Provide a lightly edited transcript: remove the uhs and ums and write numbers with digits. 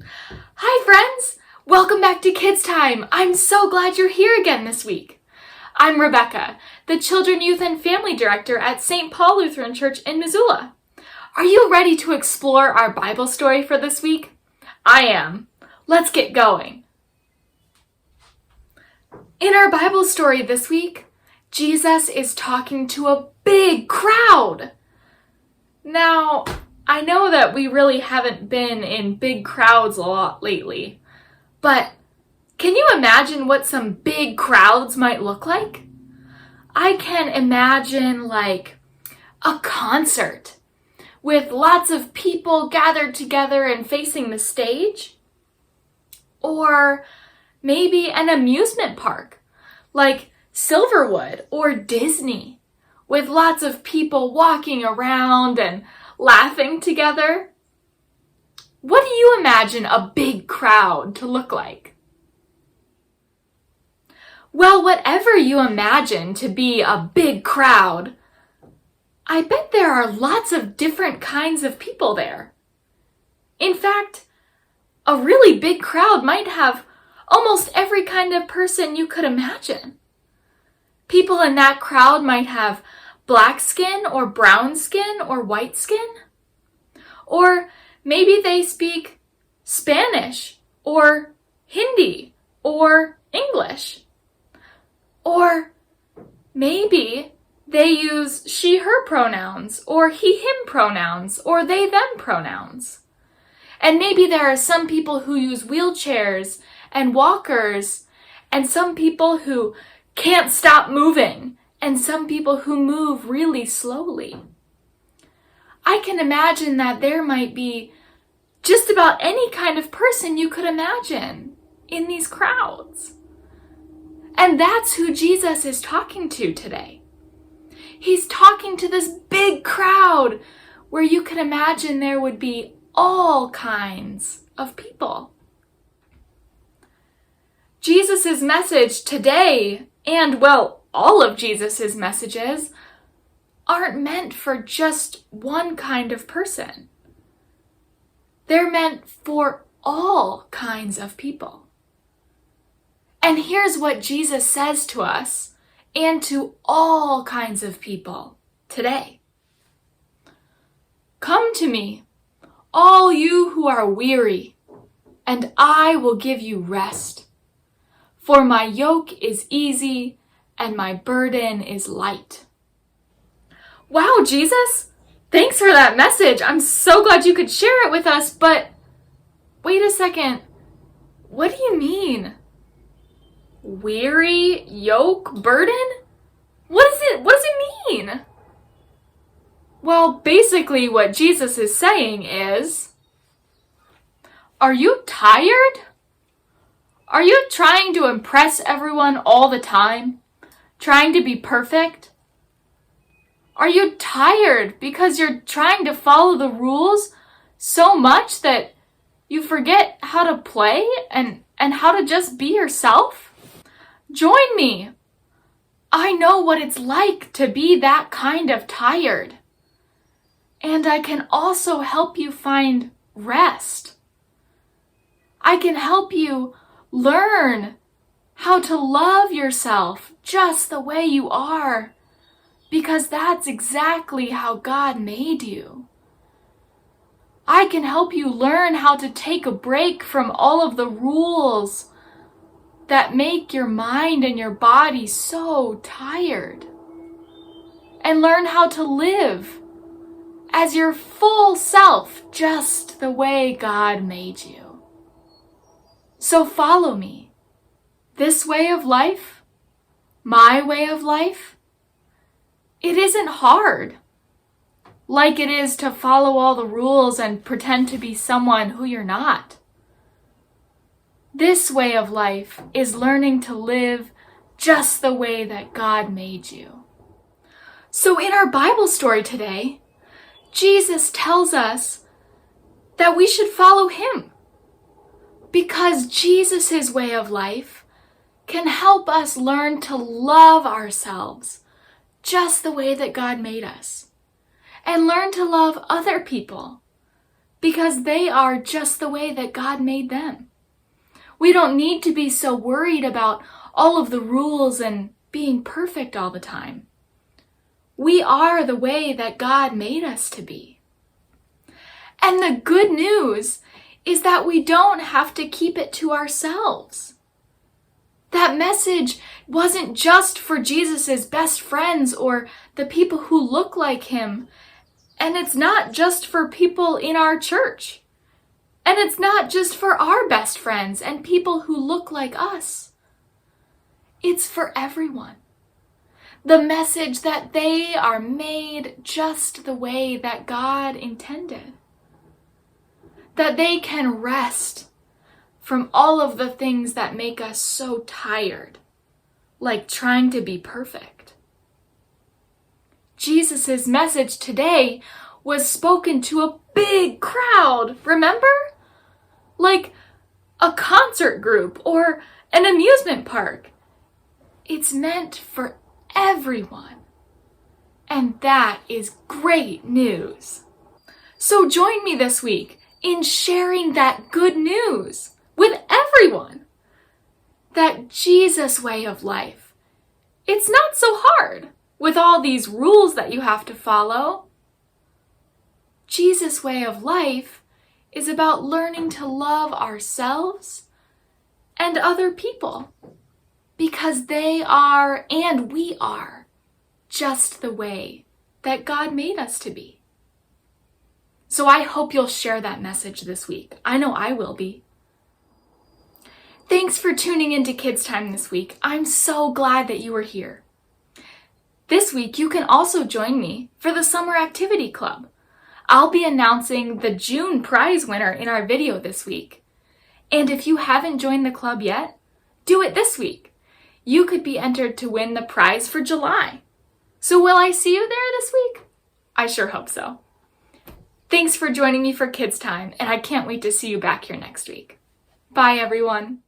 Hi friends! Welcome back to Kids Time! I'm so glad you're here again this week. I'm Rebekah, the Children, Youth, and Family Director at St. Paul Lutheran Church in Missoula. Are you ready to explore our Bible story for this week? I am. Let's get going. In our Bible story this week, Jesus is talking to a big crowd. Now, I know that we really haven't been in big crowds a lot lately, but can you imagine what some big crowds might look like? I can imagine like a concert with lots of people gathered together and facing the stage, or maybe an amusement park like Silverwood or Disney with lots of people walking around and laughing together. What do you imagine a big crowd to look like? Well, whatever you imagine to be a big crowd, I bet there are lots of different kinds of people there. In fact, a really big crowd might have almost every kind of person you could imagine. People in that crowd might have black skin or brown skin or white skin. Or maybe they speak Spanish or Hindi or English. Or maybe they use she, her pronouns or he, him pronouns or they, them pronouns. And maybe there are some people who use wheelchairs and walkers, and some people who can't stop moving, and some people who move really slowly. I can imagine that there might be just about any kind of person you could imagine in these crowds. And that's who Jesus is talking to today. He's talking to this big crowd where you can imagine there would be all kinds of people. Jesus' message today, and well, all of Jesus' messages, aren't meant for just one kind of person. They're meant for all kinds of people. And here's what Jesus says to us and to all kinds of people today. Come to me, all you who are weary, and I will give you rest. For my yoke is easy and my burden is light. Wow, Jesus, thanks for that message. I'm so glad you could share it with us, but wait a second. What do you mean? Weary, yoke, burden? What does it mean? Well, basically what Jesus is saying is, are you tired? Are you trying to impress everyone all the time? Trying to be perfect? Are you tired because you're trying to follow the rules so much that you forget how to play and how to just be yourself? Join me. I know what it's like to be that kind of tired. And I can also help you find rest. I can help you learn how to love yourself just the way you are, because that's exactly how God made you. I can help you learn how to take a break from all of the rules that make your mind and your body so tired, and learn how to live as your full self just the way God made you. So follow me. This way of life, my way of life, it isn't hard, like it is to follow all the rules and pretend to be someone who you're not. This way of life is learning to live just the way that God made you. So in our Bible story today, Jesus tells us that we should follow him, because Jesus' way of life can help us learn to love ourselves just the way that God made us, and learn to love other people because they are just the way that God made them. We don't need to be so worried about all of the rules and being perfect all the time. We are the way that God made us to be. And the good news is that we don't have to keep it to ourselves. That message wasn't just for Jesus' best friends or the people who look like him. And it's not just for people in our church. And it's not just for our best friends and people who look like us. It's for everyone. The message that they are made just the way that God intended. That they can rest from all of the things that make us so tired, like trying to be perfect. Jesus' message today was spoken to a big crowd, remember? Like a concert group or an amusement park. It's meant for everyone. And that is great news. So join me this week in sharing that good news with everyone. That Jesus way of life. It's not so hard with all these rules that you have to follow. Jesus way of life is about learning to love ourselves and other people because they are and we are just the way that God made us to be. So I hope you'll share that message this week. I know I will be. Thanks for tuning into Kids Time this week. I'm so glad that you were here. This week, you can also join me for the Summer Activity Club. I'll be announcing the June prize winner in our video this week. And if you haven't joined the club yet, do it this week. You could be entered to win the prize for July. So will I see you there this week? I sure hope so. Thanks for joining me for Kids Time, and I can't wait to see you back here next week. Bye, everyone.